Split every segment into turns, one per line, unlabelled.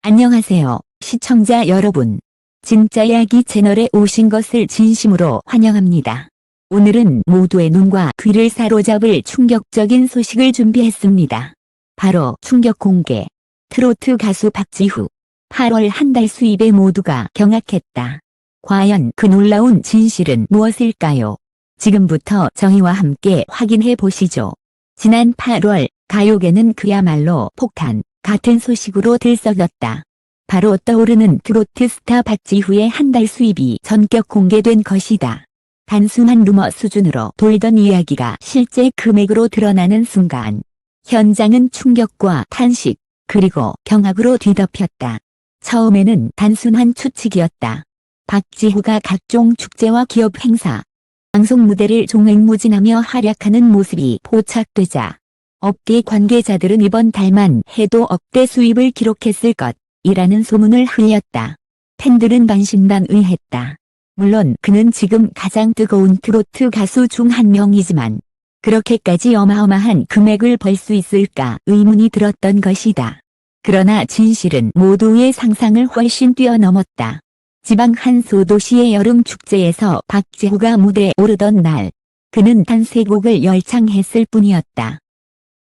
안녕하세요, 시청자 여러분. 진짜 이야기 채널에 오신 것을 진심으로 환영합니다. 오늘은 모두의 눈과 귀를 사로잡을 충격적인 소식을 준비했습니다. 바로 충격 공개. 트로트 가수 박지후. 8월 한 달 수입에 모두가 경악했다. 과연 그 놀라운 진실은 무엇일까요? 지금부터 저희와 함께 확인해 보시죠. 지난 8월 가요계는 그야말로 폭탄 같은 소식으로 들썩였다. 바로 떠오르는 트로트 스타 박지후의 한 달 수입이 전격 공개된 것이다. 단순한 루머 수준으로 돌던 이야기가 실제 금액으로 드러나는 순간 현장은 충격과 탄식 그리고 경악으로 뒤덮였다. 처음에는 단순한 추측이었다. 박지후가 각종 축제와 기업 행사, 방송 무대를 종횡무진하며 활약하는 모습이 포착되자 업계 관계자들은 이번 달만 해도 억대 수입을 기록했을 것이라는 소문을 흘렸다. 팬들은 반신반의했다. 물론 그는 지금 가장 뜨거운 트로트 가수 중 한 명이지만 그렇게까지 어마어마한 금액을 벌 수 있을까 의문이 들었던 것이다. 그러나 진실은 모두의 상상을 훨씬 뛰어넘었다. 지방 한 소도시의 여름 축제에서 박지후가 무대에 오르던 날, 그는 단 3곡을 열창했을 뿐이었다.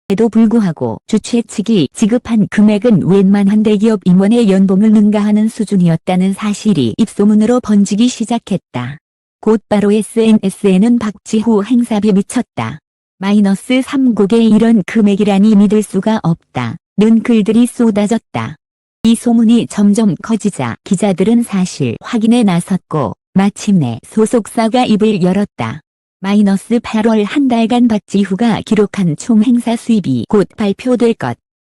에도 불구하고 주최 측이 지급한 금액은 웬만한 대기업 임원의 연봉을 능가하는 수준이었다는 사실이 입소문으로 번지기 시작했다. 곧바로 SNS에는 박지후 행사비 미쳤다. -3곡에 이런 금액이라니 믿을 수가 없다. 는 글들이 쏟아졌다. 이 소문이 점점 커지자 기자들은 사실 확인에 나섰고 마침내 소속사가 입을 열었다. -8월 한 달간 박지후가 기록한 총 행사 수입이 곧 발표될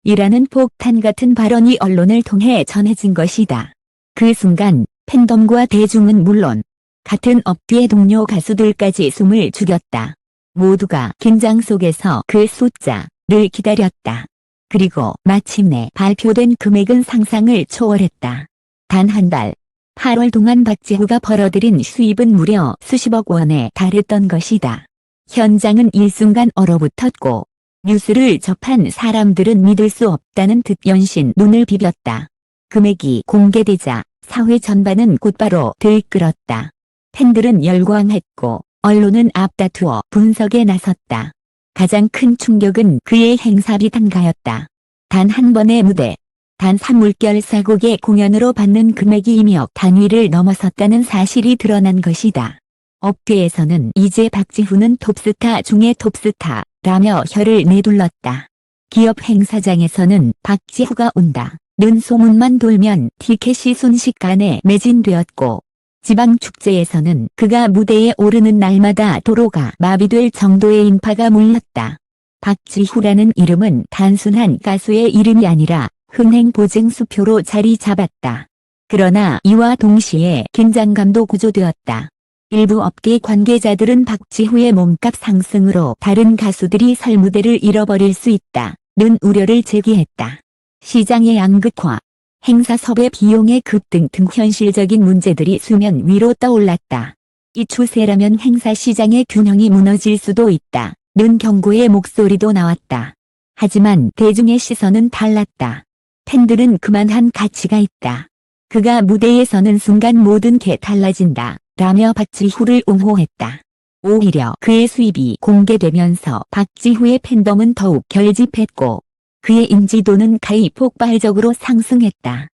것이라는 폭탄 같은 발언이 언론을 통해 전해진 것이다. 그 순간 팬덤과 대중은 물론 같은 업계의 동료 가수들까지 숨을 죽였다. 모두가 긴장 속에서 그 숫자를 기다렸다. 그리고 마침내 발표된 금액은 상상을 초월했다. 단 한 달, 8월 동안 박지후가 벌어들인 수입은 무려 수십억 원에 달했던 것이다. 현장은 일순간 얼어붙었고 뉴스를 접한 사람들은 믿을 수 없다는 듯 연신 눈을 비볐다. 금액이 공개되자 사회 전반은 곧바로 들끓었다. 팬들은 열광했고 언론은 앞다투어 분석에 나섰다. 가장 큰 충격은 그의 행사비 단가였다. 단 한 번의 무대, 단 3물결 4곡의 공연으로 받는 금액이 2억 단위를 넘어섰다는 사실이 드러난 것이다. 업계에서는 이제 박지후는 톱스타 중의 톱스타라며 혀를 내둘렀다. 기업 행사장에서는 박지후가 온다는 소문만 돌면 티켓이 순식간에 매진되었고 지방 축제에서는 그가 무대에 오르는 날마다 도로가 마비될 정도의 인파가 몰렸다. 박지후라는 이름은 단순한 가수의 이름이 아니라 흥행보증수표로 자리 잡았다. 그러나 이와 동시에 긴장감도 고조되었다. 일부 업계 관계자들은 박지후의 몸값 상승으로 다른 가수들이 설 무대를 잃어버릴 수 있다는 우려를 제기했다. 시장의 양극화, 행사 섭외 비용의 급등 등 현실적인 문제들이 수면 위로 떠올랐다. 이 추세라면 행사 시장의 균형이 무너질 수도 있다는 경고의 목소리도 나왔다. 하지만 대중의 시선은 달랐다. 팬들은 그만한 가치가 있다. 그가 무대에 서는 순간 모든 게 달라진다. 라며 박지후를 옹호했다. 오히려 그의 수입이 공개되면서 박지후의 팬덤은 더욱 결집했고 그의 인지도는 가히 폭발적으로 상승했다.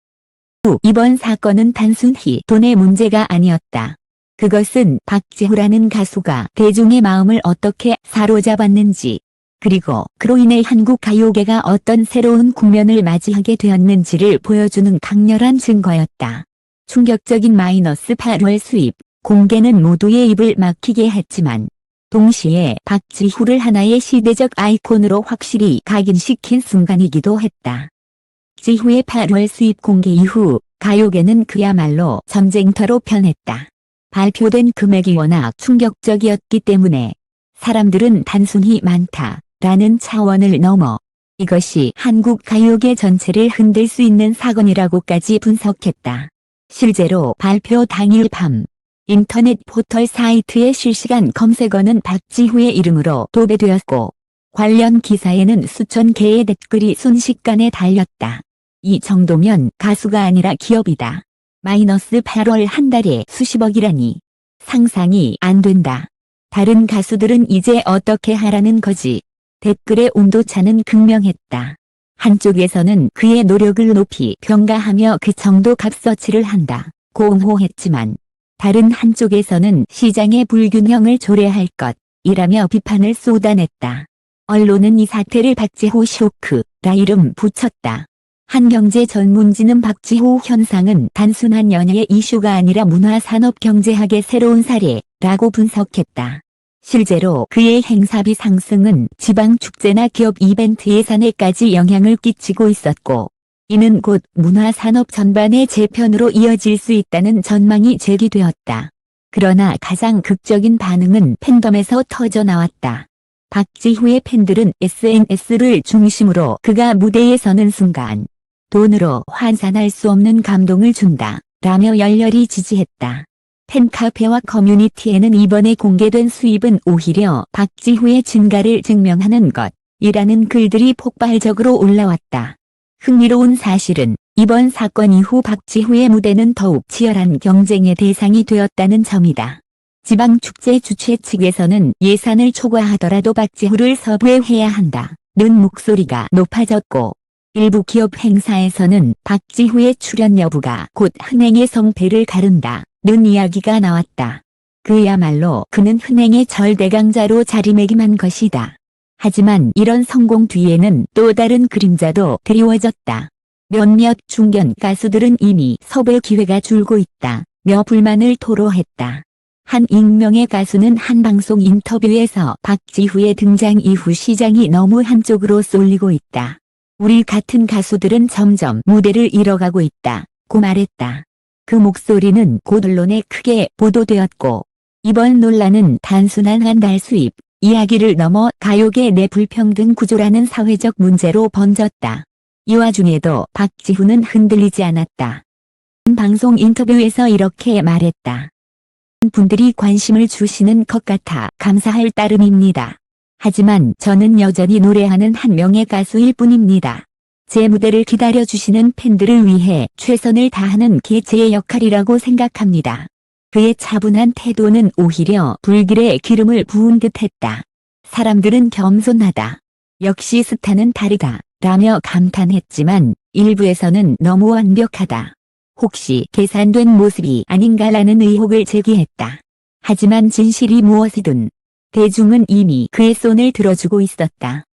이번 사건은 단순히 돈의 문제가 아니었다. 그것은 박지후라는 가수가 대중의 마음을 어떻게 사로잡았는지 그리고 그로 인해 한국 가요계가 어떤 새로운 국면을 맞이하게 되었는지를 보여주는 강렬한 증거였다. 충격적인 -8월 수입 공개는 모두의 입을 막히게 했지만 동시에 박지후를 하나의 시대적 아이콘으로 확실히 각인시킨 순간이기도 했다. 박지후의 8월 수입 공개 이후 가요계는 그야말로 전쟁터로 변했다. 발표된 금액이 워낙 충격적이었기 때문에 사람들은 단순히 많다라는 차원을 넘어 이것이 한국 가요계 전체를 흔들 수 있는 사건이라고까지 분석했다. 실제로 발표 당일 밤 인터넷 포털 사이트의 실시간 검색어는 박지후의 이름으로 도배되었고 관련 기사에는 수천 개의 댓글이 순식간에 달렸다. 이 정도면 가수가 아니라 기업이다. 마이너스 8월 한 달에 수십억이라니. 상상이 안 된다. 다른 가수들은 이제 어떻게 하라는 거지. 댓글의 온도차는 극명했다. 한쪽에서는 그의 노력을 높이 평가하며 그 정도 값어치를 한다 고 옹호했지만, 다른 한쪽에서는 시장의 불균형을 조례할 것이라며 비판을 쏟아냈다. 언론은 이 사태를 박지호 쇼크라 이름 붙였다. 한경제 전문지는 박지호 현상은 단순한 연예의 이슈가 아니라 문화산업경제학의 새로운 사례라고 분석했다. 실제로 그의 행사비 상승은 지방축제나 기업 이벤트 예산에까지 영향을 끼치고 있었고, 이는 곧 문화산업 전반의 재편으로 이어질 수 있다는 전망이 제기되었다. 그러나 가장 극적인 반응은 팬덤에서 터져나왔다. 박지후의 팬들은 SNS를 중심으로 그가 무대에 서는 순간 돈으로 환산할 수 없는 감동을 준다 라며 열렬히 지지했다. 팬카페와 커뮤니티에는 이번에 공개된 수입은 오히려 박지후의 진가를 증명하는 것이라는 글들이 폭발적으로 올라왔다. 흥미로운 사실은 이번 사건 이후 박지후의 무대는 더욱 치열한 경쟁의 대상이 되었다는 점이다. 지방축제 주최 측에서는 예산을 초과하더라도 박지후를 섭외해야 한다는 목소리가 높아졌고, 일부 기업 행사에서는 박지후의 출연 여부가 곧 흥행의 성패를 가른다는 이야기가 나왔다. 그야말로 그는 흥행의 절대강자로 자리매김한 것이다. 하지만 이런 성공 뒤에는 또 다른 그림자도 드리워졌다. 몇몇 중견 가수들은 이미 섭외 기회가 줄고 있다며 불만을 토로했다. 한 익명의 가수는 한 방송 인터뷰에서 박지후의 등장 이후 시장이 너무 한쪽으로 쏠리고 있다. 우리 같은 가수들은 점점 무대를 잃어가고 있다고 말했다. 그 목소리는 곧 언론에 크게 보도되었고, 이번 논란은 단순한 한 달 수입 이야기를 넘어 가요계 내 불평등 구조라는 사회적 문제로 번졌다. 이 와중에도 박지후는 흔들리지 않았다. 방송 인터뷰에서 이렇게 말했다. 분들이 관심을 주시는 것 같아 감사할 따름입니다. 하지만 저는 여전히 노래하는 한 명의 가수일 뿐입니다. 제 무대를 기다려주시는 팬들을 위해 최선을 다하는 게 제 역할이라고 생각합니다. 그의 차분한 태도는 오히려 불길에 기름을 부은 듯했다. 사람들은 겸손하다. 역시 스타는 다르다 라며 감탄했지만, 일부에서는 너무 완벽하다. 혹시 계산된 모습이 아닌가라는 의혹을 제기했다. 하지만 진실이 무엇이든 대중은 이미 그의 손을 들어주고 있었다.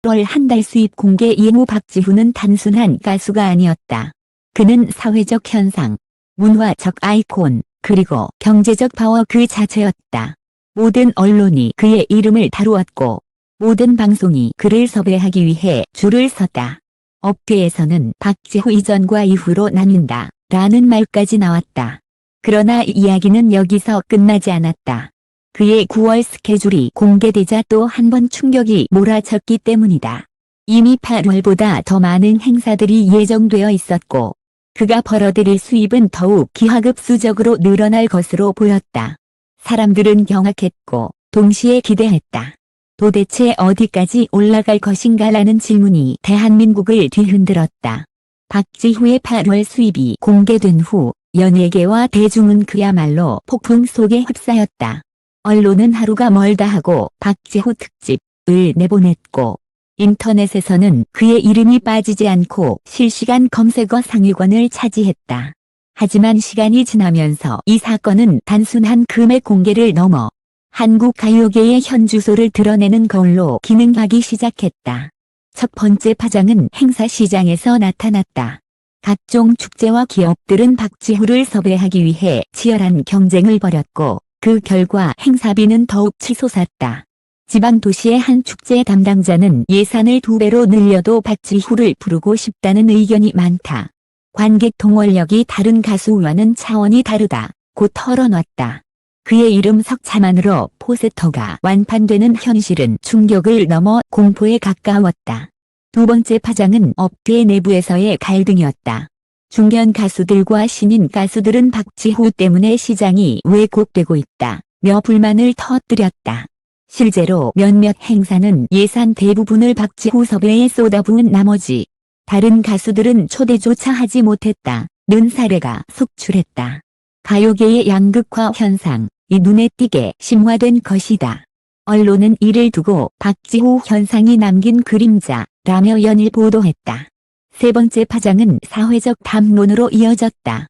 1월 한 달 수입 공개 이후 박지후는 단순한 가수가 아니었다. 그는 사회적 현상, 문화적 아이콘, 그리고 경제적 파워 그 자체였다. 모든 언론이 그의 이름을 다루었고, 모든 방송이 그를 섭외하기 위해 줄을 섰다. 업계에서는 박지후 이전과 이후로 나뉜다 라는 말까지 나왔다. 그러나 이야기는 여기서 끝나지 않았다. 그의 9월 스케줄이 공개되자 또 한 번 충격이 몰아쳤기 때문이다. 이미 8월보다 더 많은 행사들이 예정되어 있었고, 그가 벌어들일 수입은 더욱 기하급수적으로 늘어날 것으로 보였다. 사람들은 경악했고 동시에 기대했다. 도대체 어디까지 올라갈 것인가라는 질문이 대한민국을 뒤흔들었다. 박지후의 8월 수입이 공개된 후 연예계와 대중은 그야말로 폭풍 속에 휩싸였다. 언론은 하루가 멀다 하고 박지후 특집을 내보냈고, 인터넷에서는 그의 이름이 빠지지 않고 실시간 검색어 상위권을 차지했다. 하지만 시간이 지나면서 이 사건은 단순한 금액 공개를 넘어 한국 가요계의 현 주소를 드러내는 거울로 기능하기 시작했다. 첫 번째 파장은 행사 시장에서 나타났다. 각종 축제와 기업들은 박지후를 섭외하기 위해 치열한 경쟁을 벌였고, 그 결과 행사비는 더욱 치솟았다. 지방 도시의 한 축제 담당자는 예산을 2배로 늘려도 박지후를 부르고 싶다는 의견이 많다. 관객 동원력이 다른 가수와는 차원이 다르다고 털어놨다. 그의 이름 석자만으로 포스터가 완판되는 현실은 충격을 넘어 공포에 가까웠다. 두 번째 파장은 업계 내부에서의 갈등이었다. 중견 가수들과 신인 가수들은 박지후 때문에 시장이 왜곡되고 있다며 불만을 터뜨렸다. 실제로 몇몇 행사는 예산 대부분을 박지후 섭외에 쏟아부은 나머지 다른 가수들은 초대조차 하지 못했다는 사례가 속출했다. 가요계의 양극화 현상, 이 눈에 띄게 심화된 것이다. 언론은 이를 두고 박지후 현상이 남긴 그림자라며 연일 보도했다. 세 번째 파장은 사회적 담론으로 이어졌다.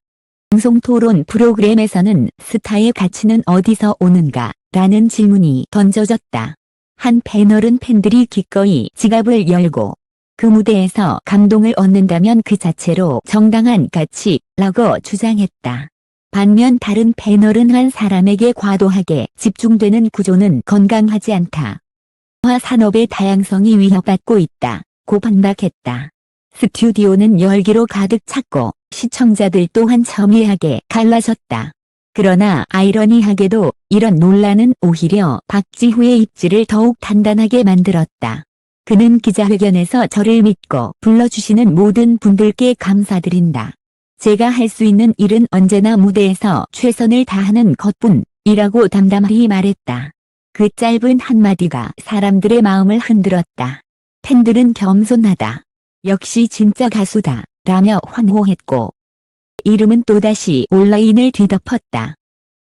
방송 토론 프로그램에서는 스타의 가치는 어디서 오는가? 라는 질문이 던져졌다. 한 패널은 팬들이 기꺼이 지갑을 열고 그 무대에서 감동을 얻는다면 그 자체로 정당한 가치라고 주장했다. 반면 다른 패널은 한 사람에게 과도하게 집중되는 구조는 건강하지 않다. 영화 산업의 다양성이 위협받고 있다고 반박했다. 스튜디오는 열기로 가득 찼고 시청자들 또한 첨예하게 갈라졌다. 그러나 아이러니하게도 이런 논란은 오히려 박지후의 입지를 더욱 단단하게 만들었다. 그는 기자회견에서 저를 믿고 불러주시는 모든 분들께 감사드린다. 제가 할 수 있는 일은 언제나 무대에서 최선을 다하는 것뿐이라고 담담히 말했다. 그 짧은 한마디가 사람들의 마음을 흔들었다. 팬들은 겸손하다. 역시 진짜 가수다. 라며 환호했고 이름은 또다시 온라인을 뒤덮었다.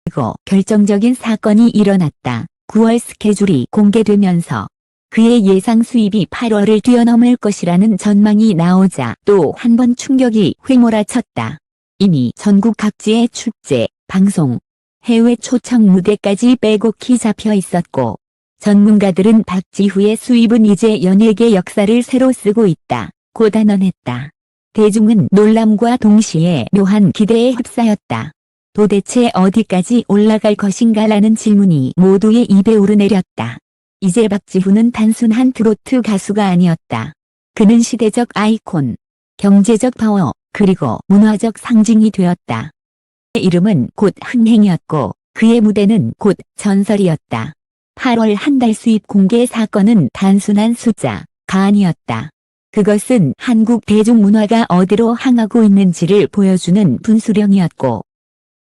그리고 결정적인 사건이 일어났다. 9월 스케줄이 공개되면서 그의 예상 수입이 8월을 뛰어넘을 것이라는 전망이 나오자 또 한 번 충격이 휘몰아쳤다. 이미 전국 각지의 축제, 방송, 해외 초청 무대까지 빼곡히 잡혀 있었고 전문가들은 박지후의 수입은 이제 연예계 역사를 새로 쓰고 있다고 단언했다. 대중은 놀람과 동시에 묘한 기대에 휩싸였다. 도대체 어디까지 올라갈 것인가라는 질문이 모두의 입에 오르내렸다. 이제 박지후는 단순한 트로트 가수가 아니었다. 그는 시대적 아이콘, 경제적 파워, 그리고 문화적 상징이 되었다. 그의 이름은 곧 흥행이었고 그의 무대는 곧 전설이었다. 8월 한 달 수입 공개 사건은 단순한 숫자가 아니었다. 그것은 한국 대중문화가 어디로 향하고 있는지를 보여주는 분수령이었고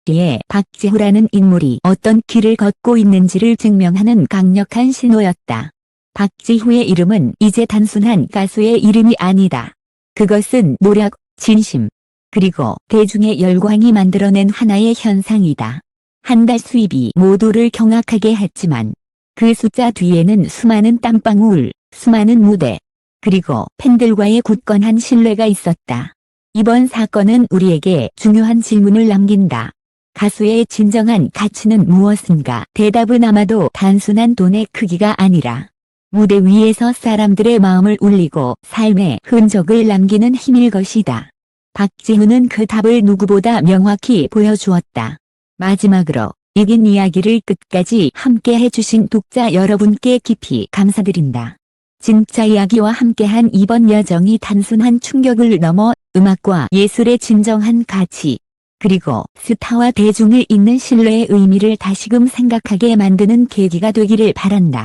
이에 박지후라는 인물이 어떤 길을 걷고 있는지를 증명하는 강력한 신호였다. 박지후의 이름은 이제 단순한 가수의 이름이 아니다. 그것은 노력, 진심, 그리고 대중의 열광이 만들어낸 하나의 현상이다. 한 달 수입이 모두를 경악하게 했지만 그 숫자 뒤에는 수많은 땀방울, 수많은 무대, 그리고 팬들과의 굳건한 신뢰가 있었다. 이번 사건은 우리에게 중요한 질문을 남긴다. 가수의 진정한 가치는 무엇인가? 대답은 아마도 단순한 돈의 크기가 아니라 무대 위에서 사람들의 마음을 울리고 삶의 흔적을 남기는 힘일 것이다. 박지후는 그 답을 누구보다 명확히 보여주었다. 마지막으로 이긴 이야기를 끝까지 함께 해주신 독자 여러분께 깊이 감사드린다. 진짜 이야기와 함께한 이번 여정이 단순한 충격을 넘어 음악과 예술의 진정한 가치, 그리고 스타와 대중을 잇는 신뢰의 의미를 다시금 생각하게 만드는 계기가 되기를 바란다.